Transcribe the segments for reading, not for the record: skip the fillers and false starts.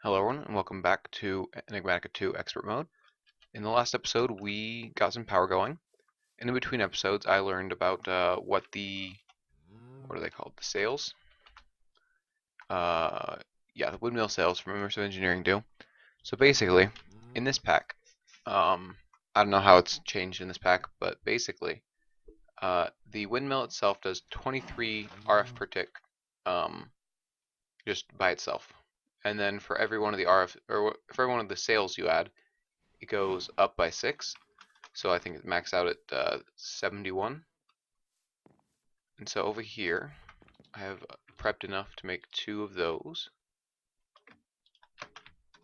Hello everyone, and welcome back to Enigmatica 2 Expert Mode. In the last episode, we got some power going, and in between episodes, I learned about what are they called? The sails? Uh, yeah, the windmill sails from Immersive Engineering do. So basically, in this pack, I don't know how it's changed in this pack, but basically, the windmill itself does 23 RF per tick, just by itself. And then for every one of the RF, or for every one of the sails you add, it goes up by 6. So I think it maxed out at 71. And so over here, I have prepped enough to make 2 of those.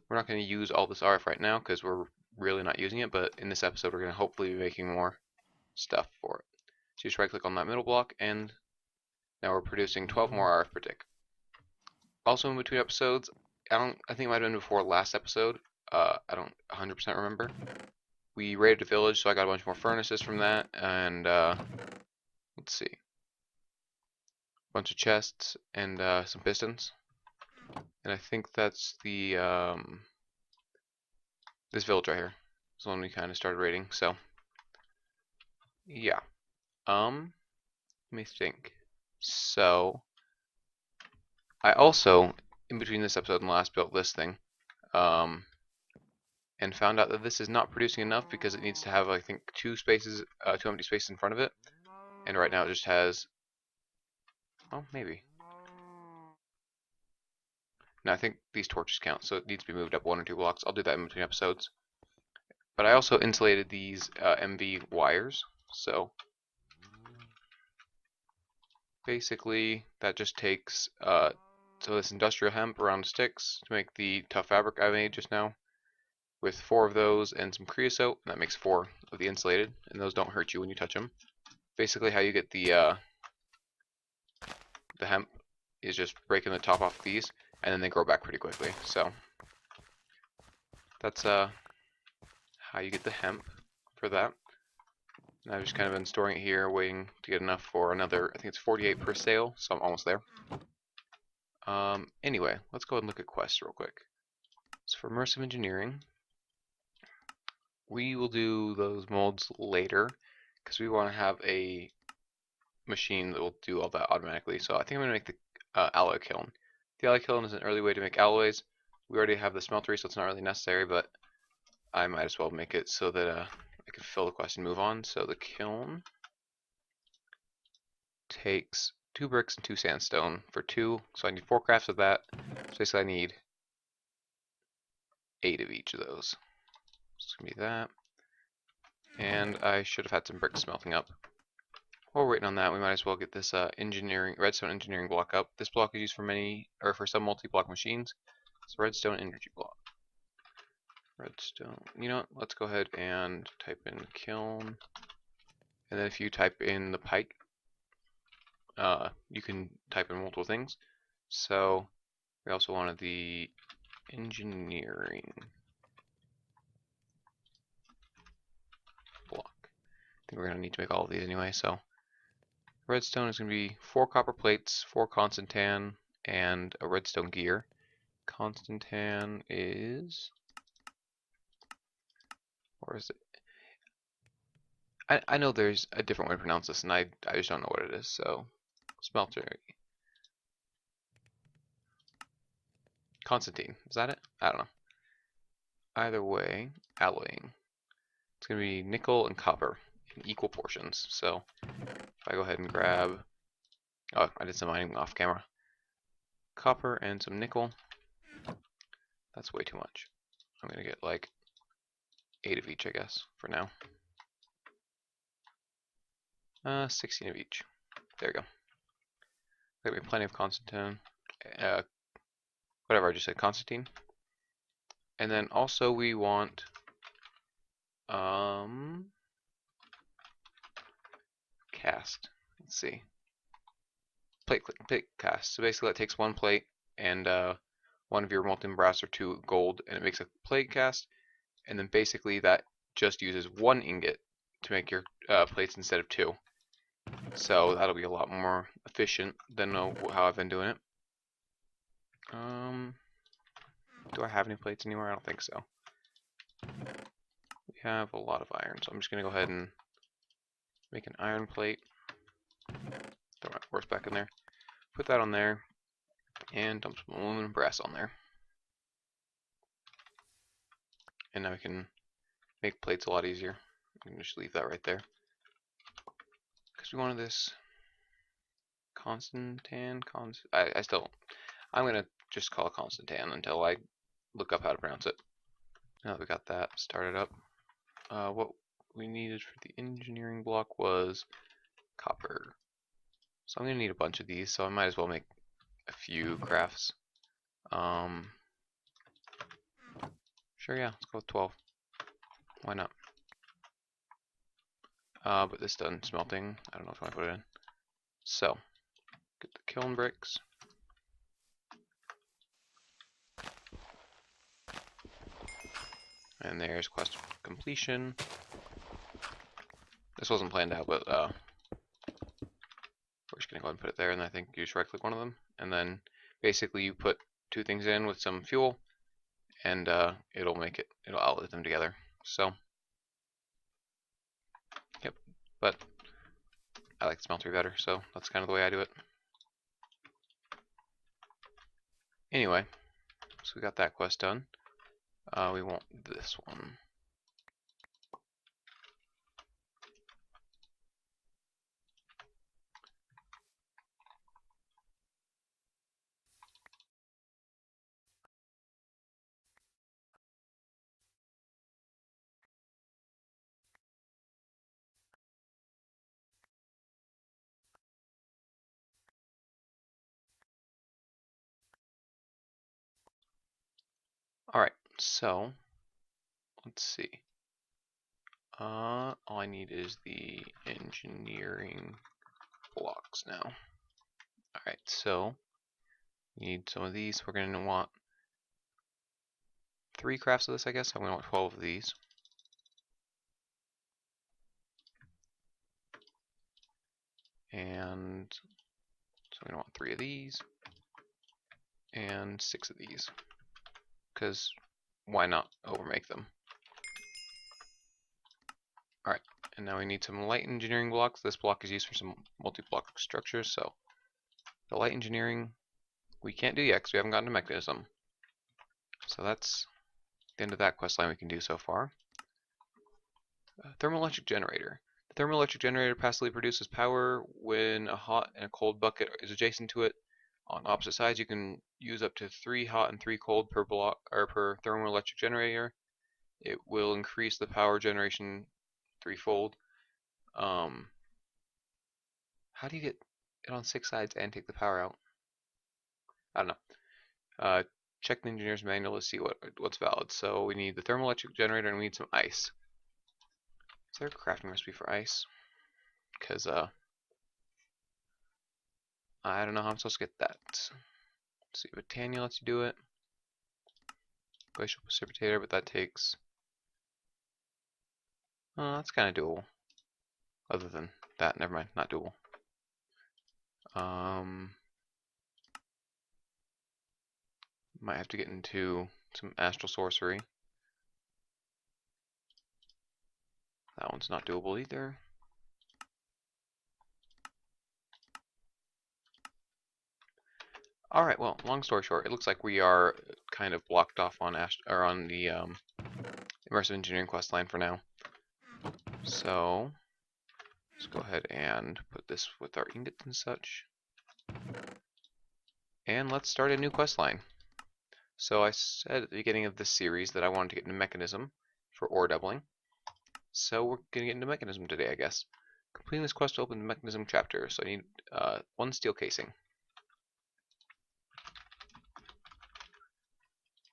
We're not going to use all this RF right now because we're really not using it, but in this episode we're going to hopefully be making more stuff for it. So you just right click on that middle block, and now we're producing 12 more RF per tick. Also in between episodes, I think it might have been before last episode, I don't 100% remember. We raided a village, so I got a bunch more furnaces from that, and let's see, a bunch of chests and some pistons. And I think that's the this village right here. This one we kind of started raiding. So yeah, let me think. So I also, in between this episode and last, built this thing, and found out that this is not producing enough because it needs to have, I think, two empty spaces in front of it, and right now it just has, oh, maybe. No, I think these torches count, so it needs to be moved up 1 or 2 blocks. I'll do that in between episodes. But I also insulated these MV wires, so basically that just takes so this industrial hemp around sticks to make the tough fabric I made just now, with 4 of those and some creosote, and that makes 4 of the insulated, and those don't hurt you when you touch them. Basically how you get the hemp is just breaking the top off these, and then they grow back pretty quickly. So that's how you get the hemp for that. And I've just kind of been storing it here, waiting to get enough for another, I think it's 48 per sale, so I'm almost there. Anyway, let's go ahead and look at quests real quick. So for Immersive Engineering, we will do those molds later, because we want to have a machine that will do all that automatically. So I think I'm going to make the alloy kiln. The alloy kiln is an early way to make alloys. We already have the smeltery, so it's not really necessary, but I might as well make it so that I can fill the quest and move on. So the kiln takes 2 bricks and 2 sandstone for 2, so I need 4 crafts of that. So basically I need 8 of each of those. So it's going to be that. And I should have had some bricks smelting up. While we're waiting on that, we might as well get this redstone engineering block up. This block is used for some multi-block machines. It's redstone energy block. Redstone. You know what? Let's go ahead and type in kiln. And then if you type in the pike, you can type in multiple things. So we also wanted the engineering block. I think we're going to need to make all of these anyway. So redstone is going to be 4 copper plates, 4 constant tan, and a redstone gear. Constant tan is, or is it? I know there's a different way to pronounce this, and I just don't know what it is. So smelter. Constantine. Is that it? I don't know. Either way, alloying. It's going to be nickel and copper in equal portions. So if I go ahead and grab, oh, I did some mining off camera. Copper and some nickel. That's way too much. I'm going to get like 8 of each, I guess, for now. 16 of each. There we go. There'll be plenty of Constantine. Whatever I just said, Constantine. And then also we want cast. Let's see. Plate cast. So basically that takes 1 plate and 1 of your molten brass or 2 gold, and it makes a plate cast. And then basically that just uses 1 ingot to make your plates instead of 2. So that'll be a lot more efficient than how I've been doing it. Do I have any plates anywhere? I don't think so. We have a lot of iron, so I'm just going to go ahead and make an iron plate. Throw my ores back in there. Put that on there, and dump some aluminum brass on there. And now we can make plates a lot easier. We can just leave that right there. Because we wanted this constantan, I'm going to just call it constantan until I look up how to pronounce it. Now that we got that started up, what we needed for the engineering block was copper. So I'm going to need a bunch of these, so I might as well make a few crafts. Sure, yeah, let's go with 12. Why not? But this done smelting. I don't know if I want to put it in. So, get the kiln bricks. And there's quest completion. This wasn't planned out, but we're just gonna go ahead and put it there, and I think you just right click one of them, and then basically you put two things in with some fuel, and it'll outlet them together. So, yep, but I like the smeltery better, so that's kind of the way I do it. Anyway, so we got that quest done. We want this one. Alright, so let's see. All I need is the engineering blocks now. Alright, so we need some of these. We're going to want 3 crafts of this, I guess. I'm going to want 12 of these. And so I'm going to want 3 of these and 6 of these. Because why not overmake them? Alright, and now we need some light engineering blocks. This block is used for some multi-block structures, so the light engineering we can't do yet because we haven't gotten to Mechanism. So that's the end of that quest line we can do so far. Thermoelectric generator. The thermoelectric generator passively produces power when a hot and a cold bucket is adjacent to it. On opposite sides, you can use up to 3 hot and 3 cold per block or per thermoelectric generator. It will increase the power generation 3-fold. How do you get it on 6 sides and take the power out? I don't know. Check the engineer's manual to see what's valid. So we need the thermoelectric generator and we need some ice. Is there a crafting recipe for ice? Because I don't know how I'm supposed to get that. Let's see, Botania lets you do it. Glacial precipitator, but that takes. That's kind of doable. Other than that, never mind, not doable. Might have to get into some astral sorcery. That one's not doable either. Alright, well, long story short, it looks like we are kind of blocked off on the Immersive Engineering quest line for now. So, let's go ahead and put this with our ingots and such. And let's start a new quest line. So I said at the beginning of this series that I wanted to get into Mechanism for ore doubling. So we're going to get into Mechanism today, I guess. Completing this quest to open the Mechanism chapter, so I need 1 steel casing.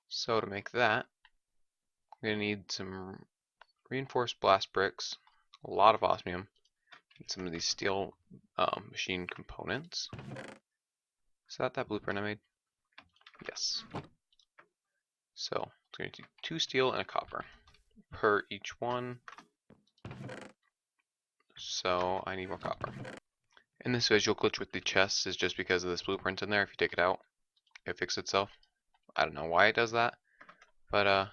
So to make that, I'm going to need some reinforced blast bricks, a lot of osmium, and some of these steel machine components. Is that blueprint I made? Yes. So it's going to do 2 steel and a copper per each one. So I need more copper. And this visual glitch with the chests is just because of this blueprint in there. If you take it out, it fixes itself. I don't know why it does that, But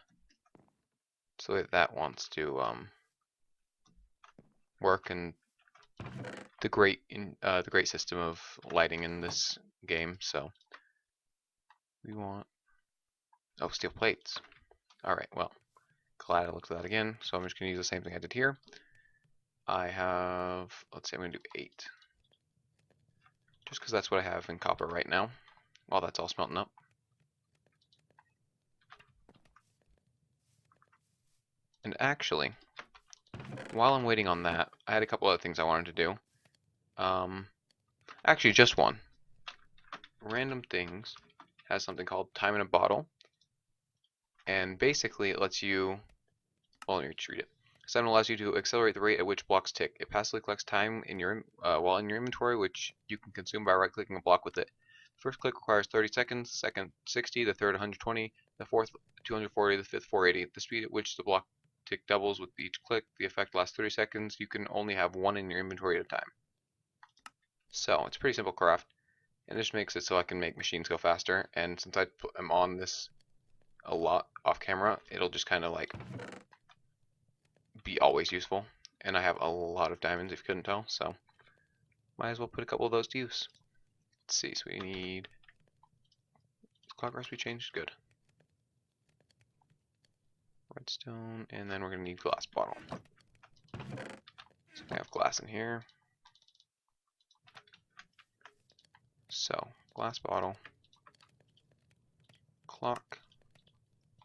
it's the way that wants to work, and the great system of lighting in this game. So we want steel plates. All right, well, glad I looked at that again. So I'm just gonna use the same thing I did here. I have, let's say I'm gonna do 8, just because that's what I have in copper right now. While that's all smelting up. And actually, while I'm waiting on that, I had a couple other things I wanted to do. Actually, just one. Random Things has something called Time in a Bottle, and basically it lets you, well, let me read it. 7 allows you to accelerate the rate at which blocks tick. It passively collects time in your while in your inventory, which you can consume by right-clicking a block with it. The first click requires 30 seconds, the second 60, the third 120, the fourth 240, the fifth 480. The speed at which the block tick doubles with each click. The effect lasts 30 seconds. You can only have one in your inventory at a time. So it's a pretty simple craft, and this makes it so I can make machines go faster. And since I'm on this a lot off camera, it'll just kind of like be always useful. And I have a lot of diamonds if you couldn't tell, so might as well put a couple of those to use. Let's see, so we need clock recipe changed, good. Redstone, and then we're gonna need glass bottle. So I have glass in here. So glass bottle, clock,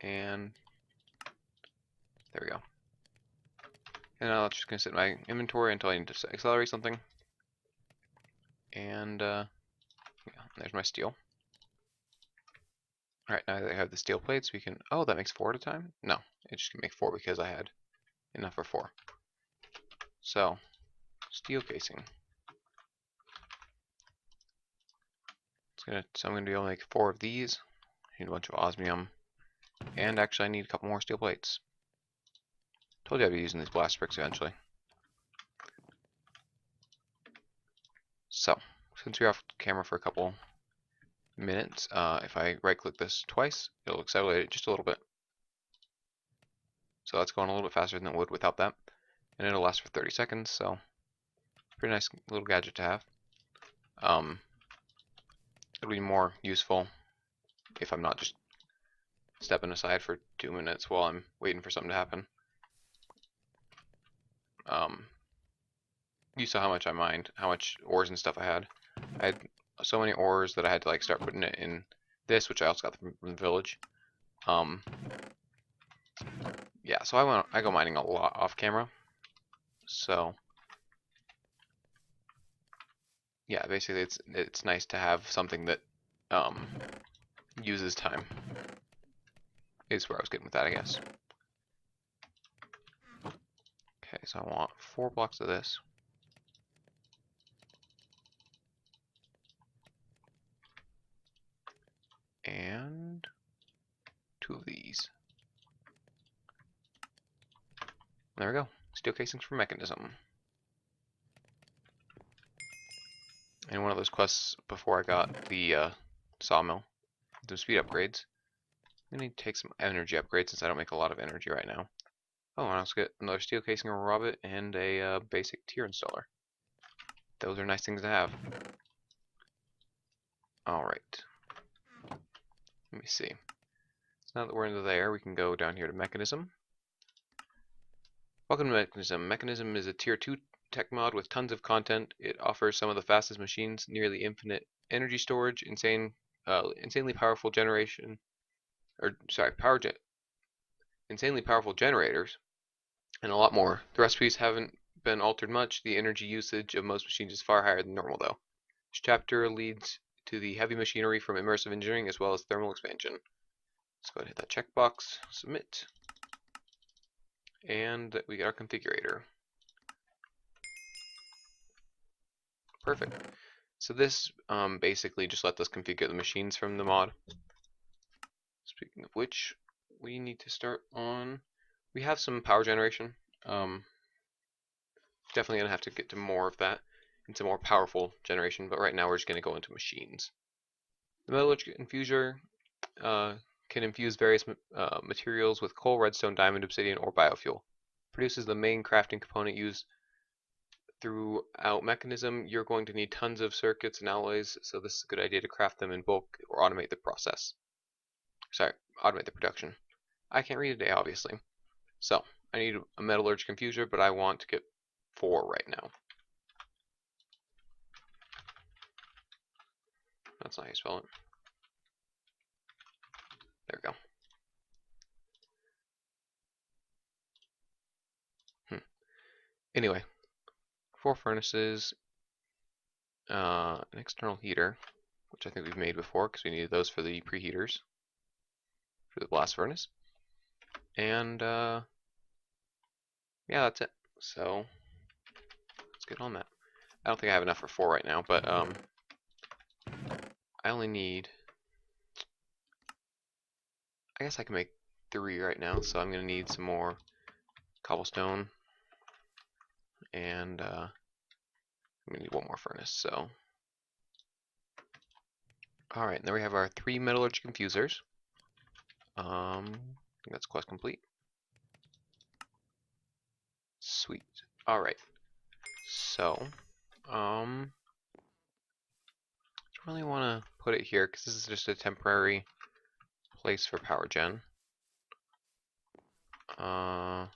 and there we go. And now it's just gonna sit in my inventory until I need to accelerate something. And yeah, there's my steel. Alright, now that I have the steel plates, we can, oh, that makes 4 at a time? No, it just can make 4 because I had enough for 4. So, steel casing. So I'm gonna be able to make 4 of these. I need a bunch of osmium. And actually I need a couple more steel plates. Told you I'd be using these blast bricks eventually. So, since we're off camera for a couple minutes, if I right click this twice, it'll accelerate it just a little bit. So that's going a little bit faster than it would without that. And it'll last for 30 seconds, so pretty nice little gadget to have. It'll be more useful if I'm not just stepping aside for 2 minutes while I'm waiting for something to happen. You saw how much I mined, how much ores and stuff I had. I had so many ores that I had to like start putting it in this, which I also got from the village. Yeah, so I go mining a lot off camera. So yeah, basically it's nice to have something that uses time. Is where I was getting with that, I guess. Okay, so I want 4 blocks of this. And 2 of these. There we go. Steel casings for Mekanism. And one of those quests before I got the sawmill, the speed upgrades. I need to take some energy upgrades since I don't make a lot of energy right now. Oh, and I also get another steel casing, a robot, and a basic tier installer. Those are nice things to have. Alright. Let me see. So now that we're into there, we can go down here to Mekanism. Welcome to Mekanism. Mekanism is a tier 2 tech mod with tons of content. It offers some of the fastest machines, nearly infinite energy storage, insanely powerful generation, insanely powerful generators, and a lot more. The recipes haven't been altered much. The energy usage of most machines is far higher than normal, though. Each chapter leads to the heavy machinery from Immersive Engineering as well as thermal expansion. Let's go ahead and hit that checkbox, submit, and we get our configurator. Perfect. So this basically just lets us configure the machines from the mod. Speaking of which, we need to start on. We have some power generation. Definitely gonna have to get to more of that, into more powerful generation. But right now we're just gonna go into machines. The metallurgical infuser can infuse various materials with coal, redstone, diamond, obsidian, or biofuel. Produces the main crafting component used throughout Mekanism. You're going to need tons of circuits and alloys, so this is a good idea to craft them in bulk or automate the process. Sorry, automate the production. I can't read today, obviously. So, I need a metallurgic infuser, but I want to get 4 right now. That's not how you spell it. There we go. Anyway, 4 furnaces, an external heater, which I think we've made before because we needed those for the preheaters for the blast furnace. And yeah, that's it. So let's get on that. I don't think I have enough for 4 right now, but I only need, I guess I can make 3 right now, so I'm gonna need some more cobblestone, and I'm gonna need 1 more furnace. So alright, there we have our 3 metallurgic infusers. I think that's quest complete. Sweet. Alright. So, I don't really want to put it here because this is just a temporary place for power gen. Well,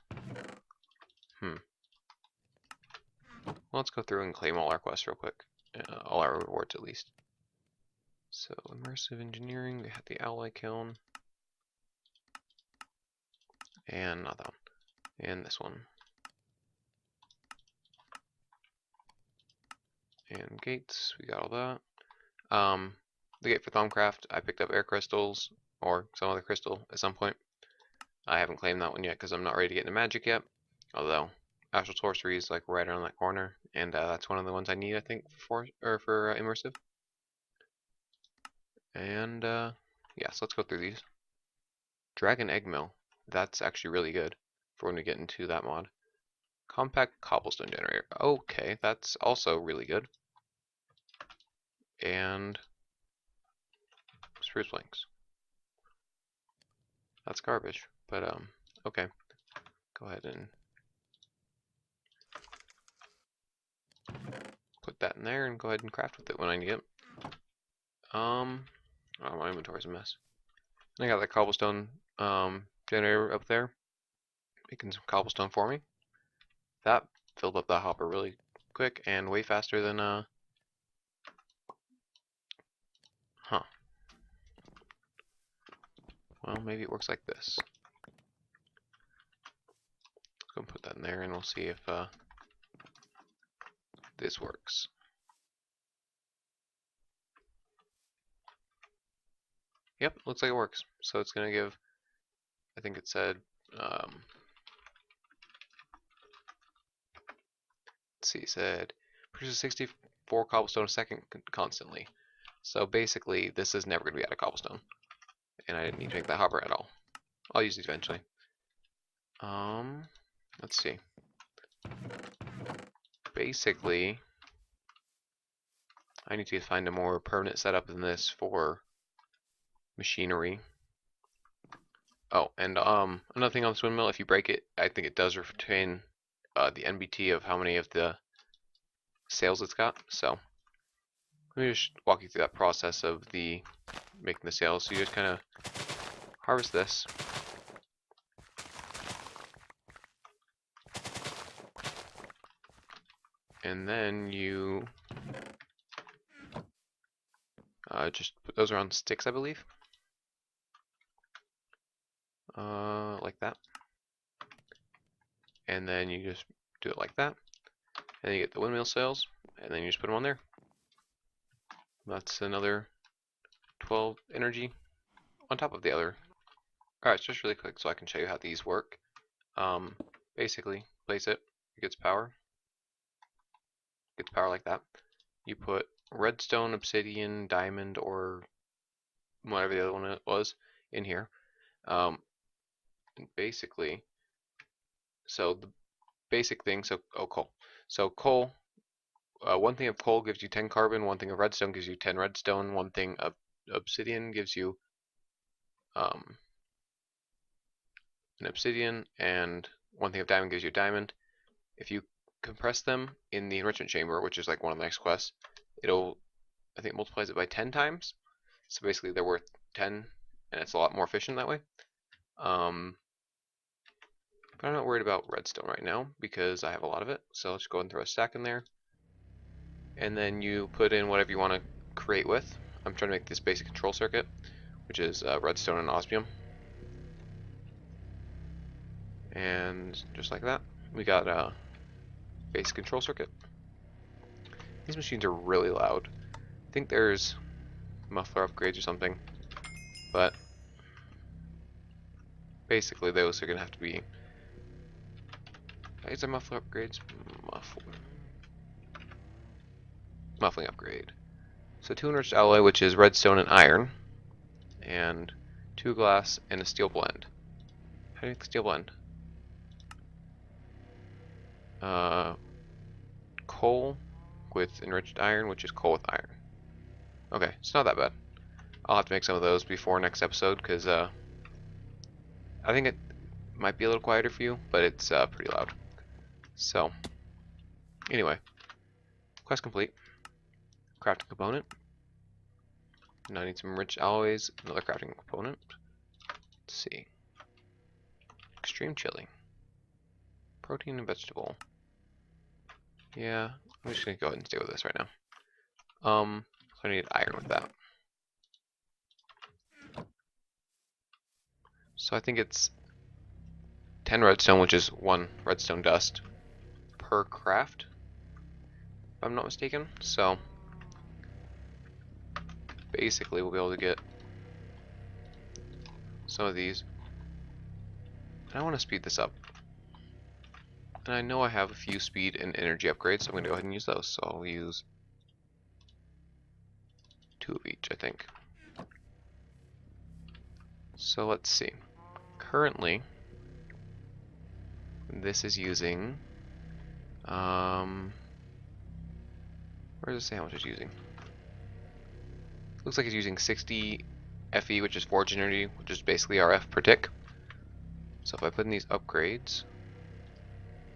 let's go through and claim all our quests real quick. All our rewards at least. So, Immersive Engineering, we had the alloy kiln. And not that one. And this one. And gates, we got all that. The gate for Thaumcraft, I picked up air crystals, or some other crystal at some point. I haven't claimed that one yet because I'm not ready to get into magic yet. Although, Astral Sorcery is like right around that corner, and that's one of the ones I need, I think, for Immersive. And yeah, so let's go through these. Dragon Egg Mill, that's actually really good for when we get into that mod. Compact Cobblestone Generator, okay, that's also really good. And spruce planks. That's garbage, but okay. Go ahead and put that in there and go ahead and craft with it when I need it. Oh, my inventory's a mess. I got that cobblestone generator up there, making some cobblestone for me. That filled up that hopper really quick and way faster than well, maybe it works like this. Let's go and put that in there and we'll see if this works. Yep, looks like it works. So it's gonna give, I think it said, let's see, it said produces 64 cobblestone a second constantly. So basically, this is never gonna be out of cobblestone, and I didn't need to make that hopper at all. I'll use these eventually. Let's see. Basically, I need to find a more permanent setup than this for machinery. Oh, and another thing on this windmill, if you break it, I think it does retain the NBT of how many of the sails it's got. So let me just walk you through that process of the making the sails. So you just kind of harvest this. And then you just put those around sticks, I believe. Like that. And then you just do it like that. And you get the windmill sails, and then you just put them on there. That's another 12 energy on top of the other. Alright, just really quick so I can show you how these work. Basically, place it gets power. Gets power like that. You put redstone, obsidian, diamond, or whatever the other one was in here. And basically, so the basic thing, coal. So coal, one thing of coal gives you 10 carbon, one thing of redstone gives you 10 redstone, one thing of obsidian gives you an obsidian, and one thing of diamond gives you a diamond. If you compress them in the enrichment chamber, which is like one of the next quests, it'll, I think, multiplies it by 10 times. So basically they're worth 10, and it's a lot more efficient that way. But I'm not worried about redstone right now because I have a lot of it. So let's go ahead and throw a stack in there. And then you put in whatever you want to create with. I'm trying to make this basic control circuit, which is redstone and osmium. And just like that, we got a basic control circuit. These machines are really loud. I think there's muffler upgrades or something, but basically those are going to have to be... Is there muffler upgrades? Muffling upgrade. So 2 enriched alloy, which is redstone and iron, and 2 glass and a steel blend. How do you make the steel blend? Coal with enriched iron, which is coal with iron. Okay, it's not that bad. I'll have to make some of those before next episode, because I think it might be a little quieter for you, but it's pretty loud. So, anyway, quest complete. Crafting component. Now I need some rich alloys, another crafting component. Let's see. Extreme chilling. Protein and vegetable. Yeah, I'm just gonna go ahead and stay with this right now. So I need iron with that. So I think it's 10 redstone, which is 1 redstone dust per craft, if I'm not mistaken. So basically we'll be able to get some of these. And I want to speed this up. And I know I have a few speed and energy upgrades, so I'm going to go ahead and use those. So I'll use 2 of each, I think. So let's see. Currently, this is using... where does it say how much it's using? Looks like it's using 60 FE, which is forge energy, which is basically our F per tick. So if I put in these upgrades,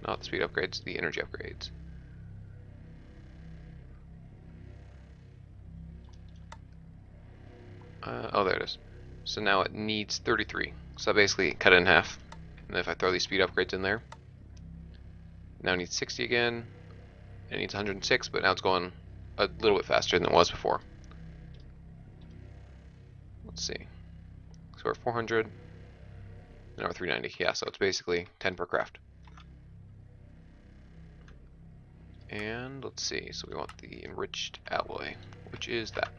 not the speed upgrades, the energy upgrades. Oh, there it is. So now it needs 33. So I basically cut it in half. And if I throw these speed upgrades in there, now it needs 60 again. It needs 106, but now it's going a little bit faster than it was before. Let's see. So we're 400. Now we're 390. Yeah, so it's basically 10 per craft. And let's see. So we want the enriched alloy, which is that.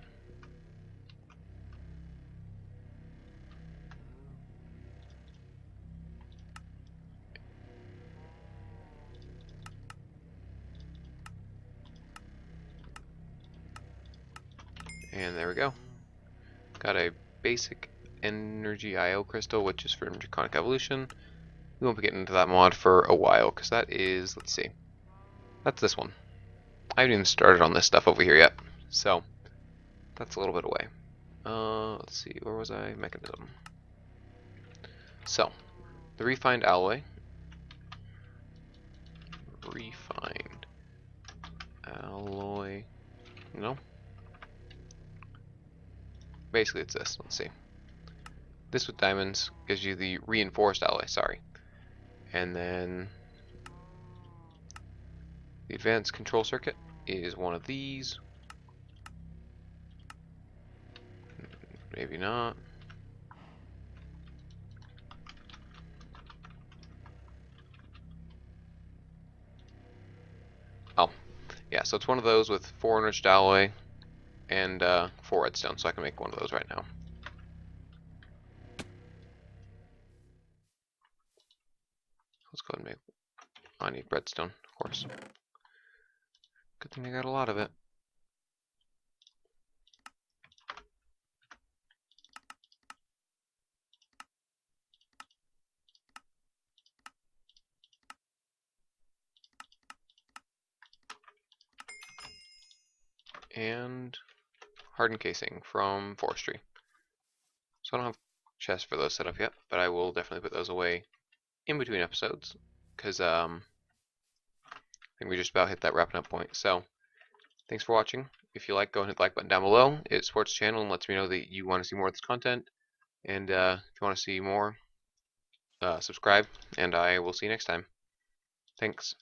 And there we go. Got a basic energy IO crystal, which is from Draconic Evolution. We won't be getting into that mod for a while, because that is, let's see, that's this one. I haven't even started on this stuff over here yet, so that's a little bit away. Let's see, where was I? Mechanism. So, the refined alloy. Refined alloy. No. Basically, it's this. Let's see. This with diamonds gives you the reinforced alloy, sorry. And then the advanced control circuit is one of these. Maybe not. Oh, yeah, so it's one of those with 4 enriched alloy and 4 redstone, so I can make one of those right now. Let's go ahead and make... I need redstone, of course. Good thing I got a lot of it. And hardened casing from forestry. So I don't have chests for those set up yet, but I will definitely put those away in between episodes, because I think we just about hit that wrapping up point. So thanks for watching. If you like, go and hit the like button down below. It supports the channel and lets me know that you want to see more of this content. And if you want to see more, subscribe, and I will see you next time. Thanks.